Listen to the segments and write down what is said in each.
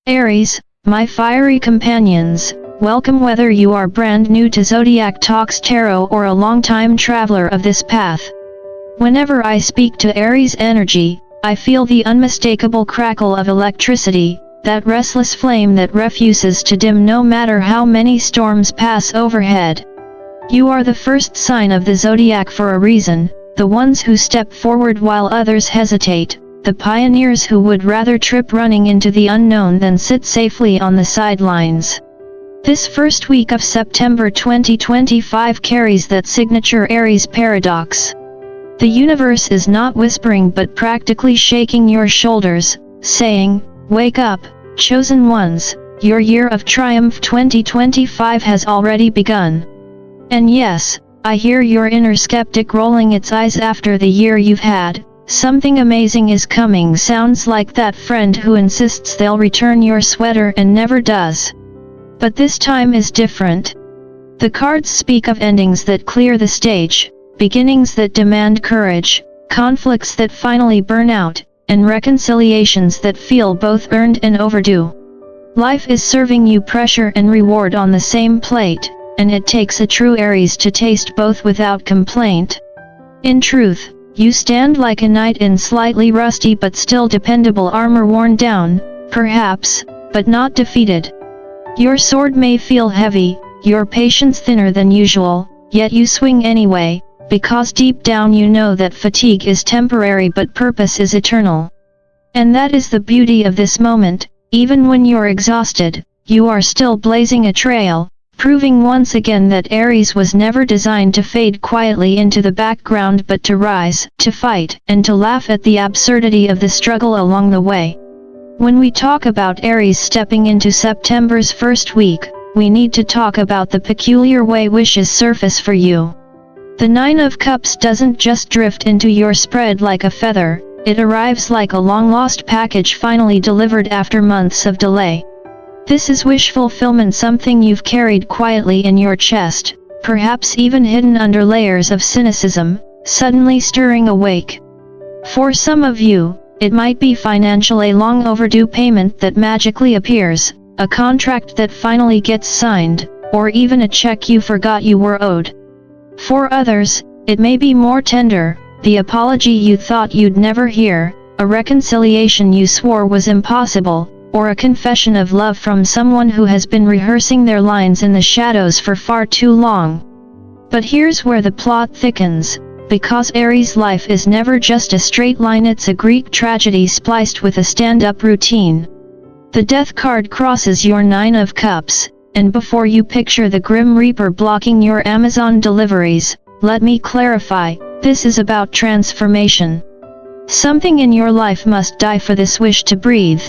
Aries, my fiery companions, welcome whether you are brand new to Zodiac Talks Tarot or a long-time traveler of this path. Whenever I speak to Aries energy, I feel the unmistakable crackle of electricity, that restless flame that refuses to dim no matter how many storms pass overhead. You are the first sign of the Zodiac for a reason, the ones who step forward while others hesitate. The pioneers who would rather trip running into the unknown than sit safely on the sidelines. This first week of September 2025 carries that signature Aries paradox. The universe is not whispering but practically shaking your shoulders, saying, "Wake up, chosen ones, your year of triumph 2025 has already begun." And yes, I hear your inner skeptic rolling its eyes after the year you've had. "Something amazing is coming" sounds like that friend who insists they'll return your sweater and never does. But this time is different. The cards speak of endings that clear the stage, beginnings that demand courage, conflicts that finally burn out, and reconciliations that feel both earned and overdue. Life is serving you pressure and reward on the same plate, and it takes a true Aries to taste both without complaint. In truth, you stand like a knight in slightly rusty but still dependable armor, worn down, perhaps, but not defeated. Your sword may feel heavy, your patience thinner than usual, yet you swing anyway, because deep down you know that fatigue is temporary but purpose is eternal. And that is the beauty of this moment. Even when you're exhausted, you are still blazing a trail, proving once again that Aries was never designed to fade quietly into the background but to rise, to fight, and to laugh at the absurdity of the struggle along the way. When we talk about Aries stepping into September's first week, we need to talk about the peculiar way wishes surface for you. The Nine of Cups doesn't just drift into your spread like a feather, it arrives like a long-lost package finally delivered after months of delay. This is wish fulfillment, something you've carried quietly in your chest, perhaps even hidden under layers of cynicism, suddenly stirring awake. For some of you, it might be financial, a long overdue payment that magically appears, a contract that finally gets signed, or even a check you forgot you were owed. For others, it may be more tender, the apology you thought you'd never hear, a reconciliation you swore was impossible, or a confession of love from someone who has been rehearsing their lines in the shadows for far too long. But here's where the plot thickens, because Aries' life is never just a straight line, it's a Greek tragedy spliced with a stand-up routine. The Death card crosses your Nine of Cups, and before you picture the Grim Reaper blocking your Amazon deliveries, let me clarify, this is about transformation. Something in your life must die for this wish to breathe.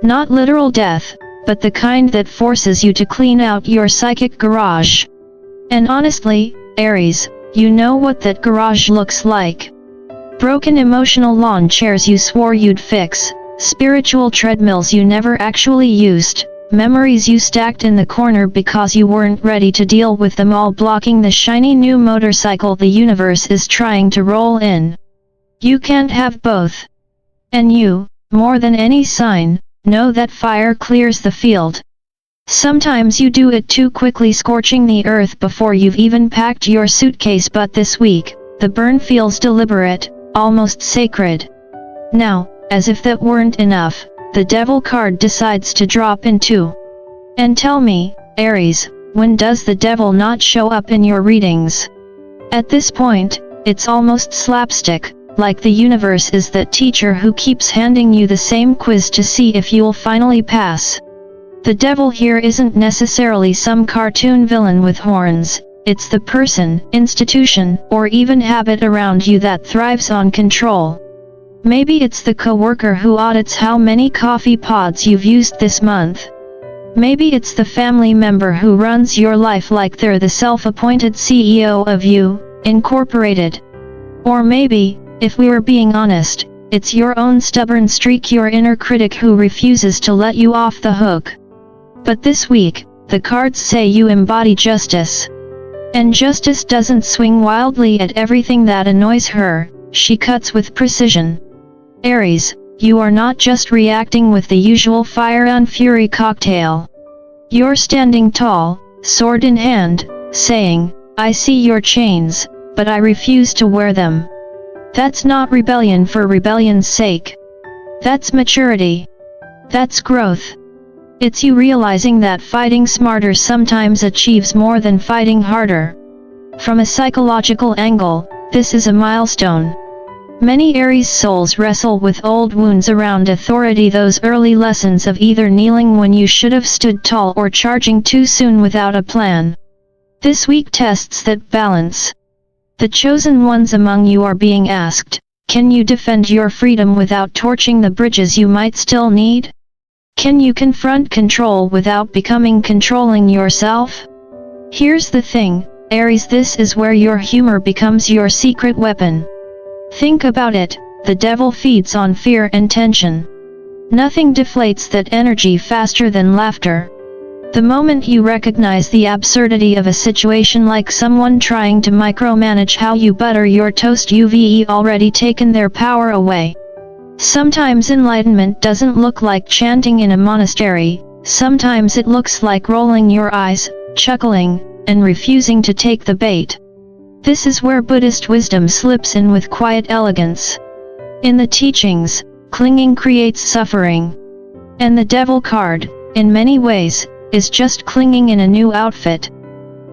Not literal death, but the kind that forces you to clean out your psychic garage. And honestly, Aries, you know what that garage looks like. Broken emotional lawn chairs you swore you'd fix, spiritual treadmills you never actually used, memories you stacked in the corner because you weren't ready to deal with them, all blocking the shiny new motorcycle the universe is trying to roll in. You can't have both. And you, more than any sign, know that fire clears the field. Sometimes you do it too quickly, scorching the earth before you've even packed your suitcase, but this week, the burn feels deliberate, almost sacred. Now, as if that weren't enough, the Devil card decides to drop in too. And tell me, Aries, when does the Devil not show up in your readings? At this point, it's almost slapstick, like the universe is that teacher who keeps handing you the same quiz to see if you'll finally pass. The Devil here isn't necessarily some cartoon villain with horns, it's the person, institution, or even habit around you that thrives on control. Maybe it's the coworker who audits how many coffee pods you've used this month. Maybe it's the family member who runs your life like they're the self-appointed CEO of you, Incorporated. Or maybe, if we were being honest, it's your own stubborn streak, your inner critic who refuses to let you off the hook. But this week, the cards say you embody justice. And justice doesn't swing wildly at everything that annoys her, she cuts with precision. Aries, you are not just reacting with the usual fire and fury cocktail. You're standing tall, sword in hand, saying, I see your chains, but I refuse to wear them. That's not rebellion for rebellion's sake. That's maturity. That's growth. It's you realizing that fighting smarter sometimes achieves more than fighting harder. From a psychological angle, this is a milestone. Many Aries souls wrestle with old wounds around authority, those early lessons of either kneeling when you should have stood tall or charging too soon without a plan. This week tests that balance. The chosen ones among you are being asked, can you defend your freedom without torching the bridges you might still need? Can you confront control without becoming controlling yourself? Here's the thing, Aries, this is where your humor becomes your secret weapon. Think about it, the devil feeds on fear and tension. Nothing deflates that energy faster than laughter. The moment you recognize the absurdity of a situation, like someone trying to micromanage how you butter your toast, you've already taken their power away. Sometimes enlightenment doesn't look like chanting in a monastery, sometimes it looks like rolling your eyes, chuckling, and refusing to take the bait. This is where Buddhist wisdom slips in with quiet elegance. In the teachings, clinging creates suffering. And the devil card, in many ways, is just clinging in a new outfit.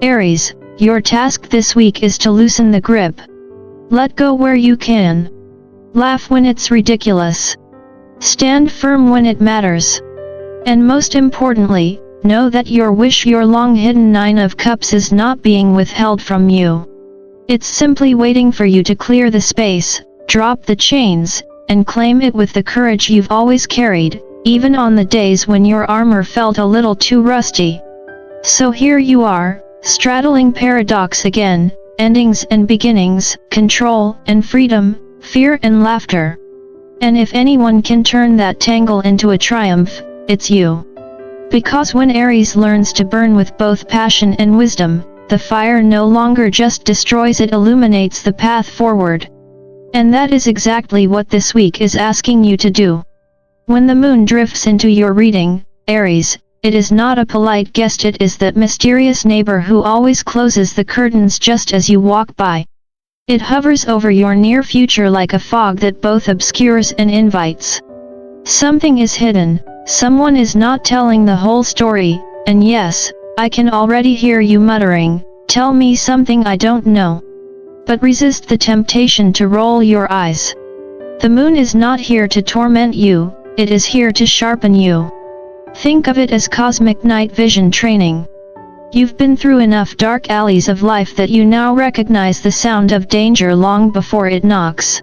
Aries, your task this week is to loosen the grip. Let go where you can. Laugh when it's ridiculous. Stand firm when it matters. And most importantly, know that your wish, your long-hidden Nine of Cups, is not being withheld from you. It's simply waiting for you to clear the space, drop the chains, and claim it with the courage you've always carried, even on the days when your armor felt a little too rusty. So here you are, straddling paradox again, endings and beginnings, control and freedom, fear and laughter. And if anyone can turn that tangle into a triumph, it's you. Because when Aries learns to burn with both passion and wisdom, the fire no longer just destroys, it illuminates the path forward. And that is exactly what this week is asking you to do. When the moon drifts into your reading, Aries, it is not a polite guest, it is that mysterious neighbor who always closes the curtains just as you walk by. It hovers over your near future like a fog that both obscures and invites. Something is hidden, someone is not telling the whole story, and yes, I can already hear you muttering, tell me something I don't know. But resist the temptation to roll your eyes. The moon is not here to torment you, it is here to sharpen you. Think of it as cosmic night vision training. You've been through enough dark alleys of life that you now recognize the sound of danger long before it knocks.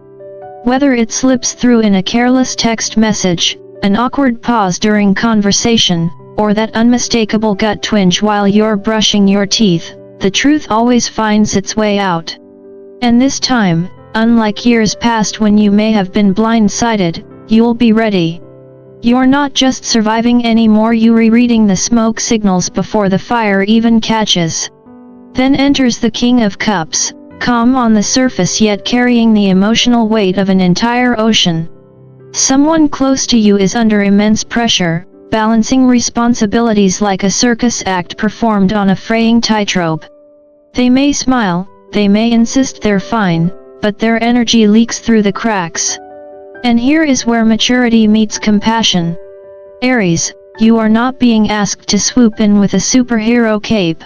Whether it slips through in a careless text message, an awkward pause during conversation, or that unmistakable gut twinge while you're brushing your teeth, the truth always finds its way out. And this time, unlike years past when you may have been blindsided, you'll be ready. You're not just surviving anymore, you're rereading the smoke signals before the fire even catches. Then enters the King of Cups, calm on the surface yet carrying the emotional weight of an entire ocean. Someone close to you is under immense pressure, balancing responsibilities like a circus act performed on a fraying tightrope. They may smile, they may insist they're fine, but their energy leaks through the cracks. And here is where maturity meets compassion. Aries, you are not being asked to swoop in with a superhero cape.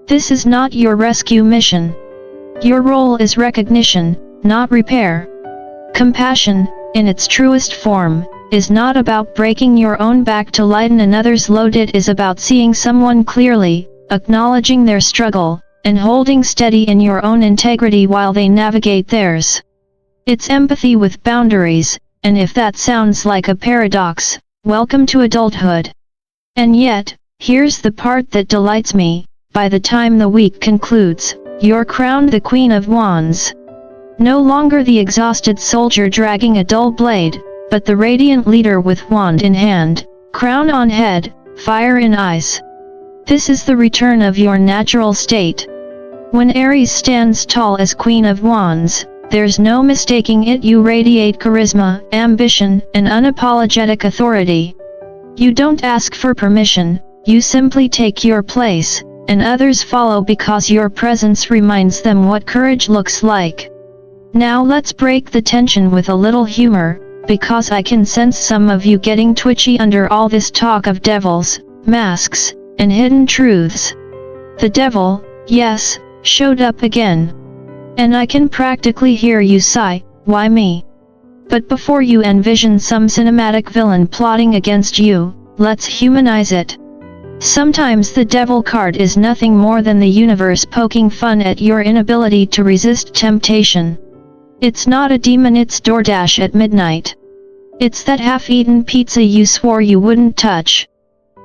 This is not your rescue mission. Your role is recognition, not repair. Compassion, in its truest form, is not about breaking your own back to lighten another's load. It is about seeing someone clearly, acknowledging their struggle, and holding steady in your own integrity while they navigate theirs. It's empathy with boundaries, and if that sounds like a paradox, welcome to adulthood. And yet, here's the part that delights me, by the time the week concludes, you're crowned the Queen of Wands. No longer the exhausted soldier dragging a dull blade, but the radiant leader with wand in hand, crown on head, fire in eyes. This is the return of your natural state. When Aries stands tall as Queen of Wands, there's no mistaking it. You radiate charisma, ambition, and unapologetic authority. You don't ask for permission, you simply take your place, and others follow because your presence reminds them what courage looks like. Now let's break the tension with a little humor, because I can sense some of you getting twitchy under all this talk of devils, masks, and hidden truths. The devil, yes, showed up again. And I can practically hear you sigh, why me? But before you envision some cinematic villain plotting against you, let's humanize it. Sometimes the devil card is nothing more than the universe poking fun at your inability to resist temptation. It's not a demon, it's DoorDash at midnight. It's that half-eaten pizza you swore you wouldn't touch.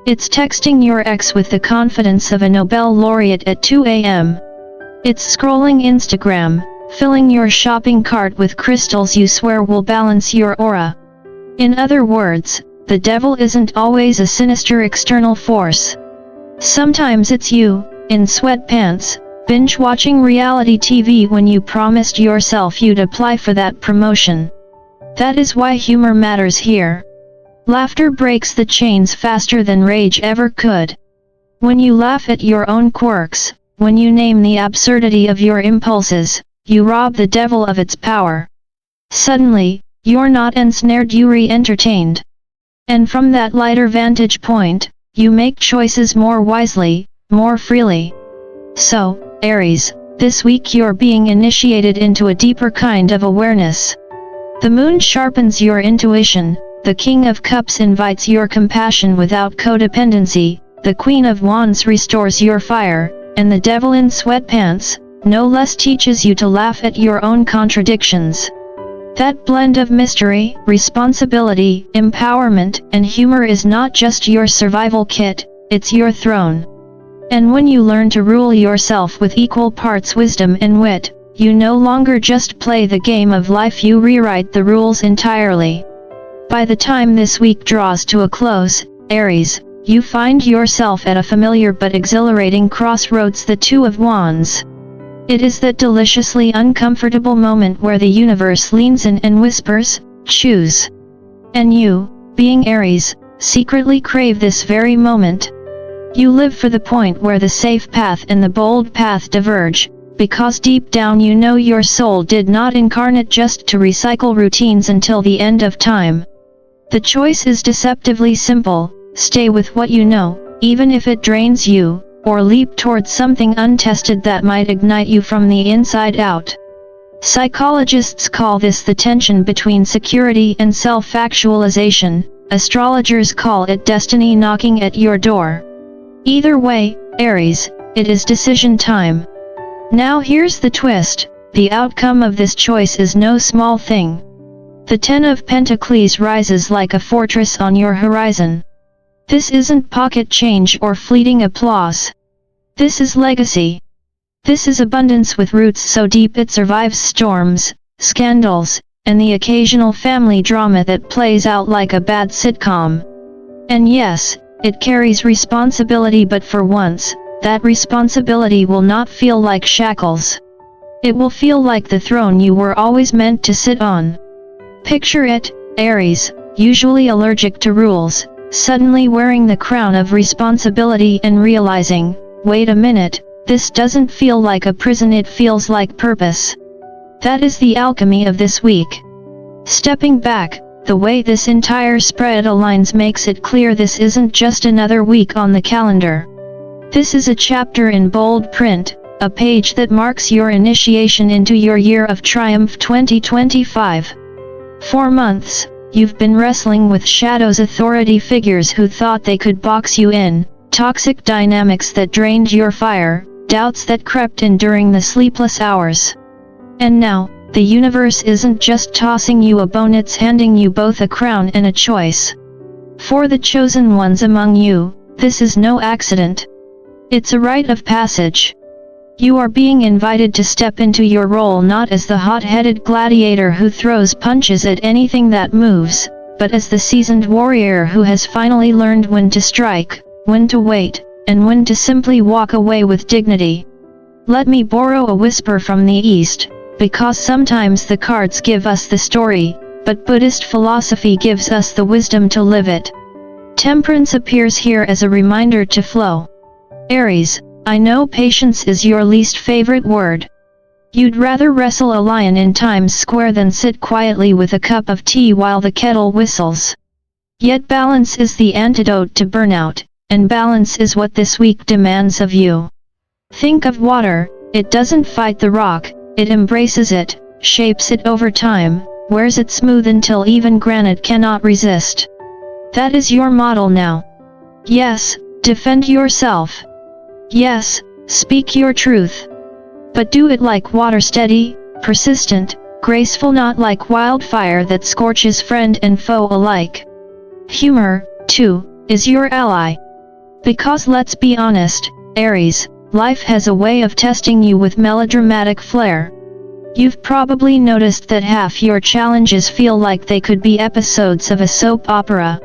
It's texting your ex with the confidence of a Nobel laureate at 2 a.m. It's scrolling Instagram, filling your shopping cart with crystals you swear will balance your aura. In other words, the devil isn't always a sinister external force. Sometimes it's you, in sweatpants, binge-watching reality TV when you promised yourself you'd apply for that promotion. That is why humor matters here. Laughter breaks the chains faster than rage ever could. When you laugh at your own quirks, when you name the absurdity of your impulses, you rob the devil of its power. Suddenly, you're not ensnared, you re-entertained. And from that lighter vantage point, you make choices more wisely, more freely. So, Aries, this week you're being initiated into a deeper kind of awareness. The moon sharpens your intuition, the King of Cups invites your compassion without codependency, the Queen of Wands restores your fire, and the devil in sweatpants, no less, teaches you to laugh at your own contradictions. That blend of mystery, responsibility, empowerment, and humor is not just your survival kit, it's your throne. And when you learn to rule yourself with equal parts wisdom and wit, you no longer just play the game of life, you rewrite the rules entirely. By the time this week draws to a close, Aries, you find yourself at a familiar but exhilarating crossroads, the Two of Wands. It is that deliciously uncomfortable moment where the universe leans in and whispers, choose. And you, being Aries, secretly crave this very moment. You live for the point where the safe path and the bold path diverge, because deep down you know your soul did not incarnate just to recycle routines until the end of time. The choice is deceptively simple: stay with what you know, even if it drains you, or leap towards something untested that might ignite you from the inside out. Psychologists call this the tension between security and self-actualization. Astrologers call it destiny knocking at your door. Either way, Aries, it is decision time. Now here's the twist: the outcome of this choice is no small thing. The Ten of Pentacles rises like a fortress on your horizon. This isn't pocket change or fleeting applause. This is legacy. This is abundance with roots so deep it survives storms, scandals, and the occasional family drama that plays out like a bad sitcom. And yes, it carries responsibility, but for once, that responsibility will not feel like shackles. It will feel like the throne you were always meant to sit on. Picture it, Aries, usually allergic to rules, suddenly wearing the crown of responsibility and realizing, wait a minute, this doesn't feel like a prison, it feels like purpose. That is the alchemy of this week. Stepping back, the way this entire spread aligns makes it clear this isn't just another week on the calendar. This is a chapter in bold print, a page that marks your initiation into your year of triumph 2025. For months, you've been wrestling with shadows, authority figures who thought they could box you in, toxic dynamics that drained your fire, doubts that crept in during the sleepless hours. And now, the universe isn't just tossing you a bone, it's handing you both a crown and a choice. For the chosen ones among you, this is no accident. It's a rite of passage. You are being invited to step into your role not as the hot-headed gladiator who throws punches at anything that moves, but as the seasoned warrior who has finally learned when to strike, when to wait, and when to simply walk away with dignity. Let me borrow a whisper from the East: because sometimes the cards give us the story, but Buddhist philosophy gives us the wisdom to live it. Temperance appears here as a reminder to flow. Aries, I know patience is your least favorite word. You'd rather wrestle a lion in Times Square than sit quietly with a cup of tea while the kettle whistles. Yet balance is the antidote to burnout, and balance is what this week demands of you. Think of water, it doesn't fight the rock, it embraces it, shapes it over time, wears it smooth until even granite cannot resist. That is your model now. Yes, defend yourself. Yes, speak your truth. But do it like water, steady, persistent, graceful, not like wildfire that scorches friend and foe alike. Humor, too, is your ally. Because let's be honest, Aries, life has a way of testing you with melodramatic flair. You've probably noticed that half your challenges feel like they could be episodes of a soap opera.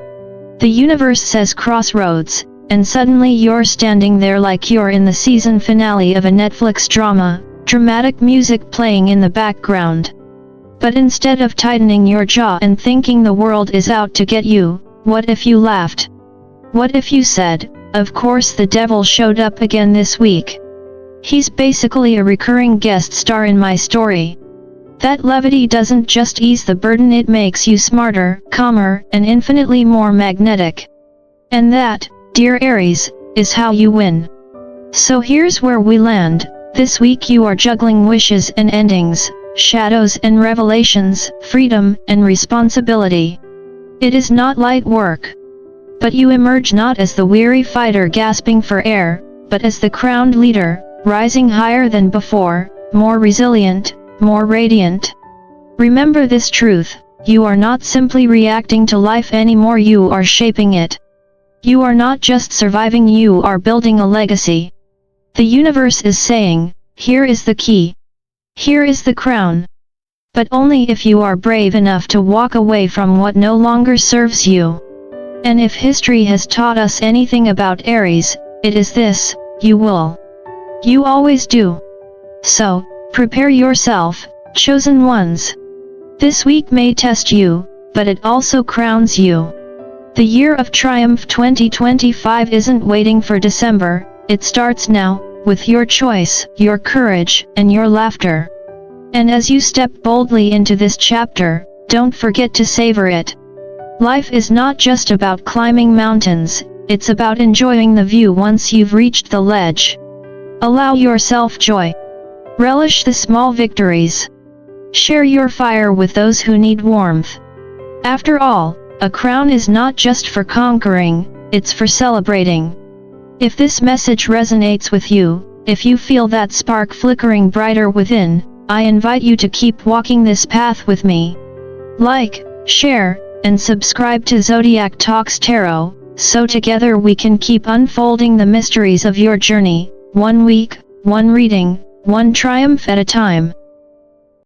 The universe says Crossroads, and suddenly you're standing there like you're in the season finale of a Netflix drama, dramatic music playing in the background. But instead of tightening your jaw and thinking the world is out to get you, what if you laughed? What if you said, of course the devil showed up again this week. He's basically a recurring guest star in my story. That levity doesn't just ease the burden, it makes you smarter, calmer, and infinitely more magnetic. And that, dear Aries, is how you win. So here's where we land. This week you are juggling wishes and endings, shadows and revelations, freedom and responsibility. It is not light work. But you emerge not as the weary fighter gasping for air, but as the crowned leader, rising higher than before, more resilient, more radiant. Remember this truth, you are not simply reacting to life anymore, you are shaping it. You are not just surviving, you are building a legacy. The universe is saying, here is the key. Here is the crown. But only if you are brave enough to walk away from what no longer serves you. And if history has taught us anything about Aries, it is this, you will. You always do. So, prepare yourself, chosen ones. This week may test you, but it also crowns you. The year of triumph 2025 isn't waiting for December, it starts now, with your choice, your courage, and your laughter. And as you step boldly into this chapter, don't forget to savor it. Life is not just about climbing mountains, it's about enjoying the view once you've reached the ledge. Allow yourself joy. Relish the small victories. Share your fire with those who need warmth. After all, a crown is not just for conquering, it's for celebrating. If this message resonates with you, if you feel that spark flickering brighter within, I invite you to keep walking this path with me. Like, share, and subscribe to Zodiac Talks Tarot, so together we can keep unfolding the mysteries of your journey, one week, one reading, one triumph at a time.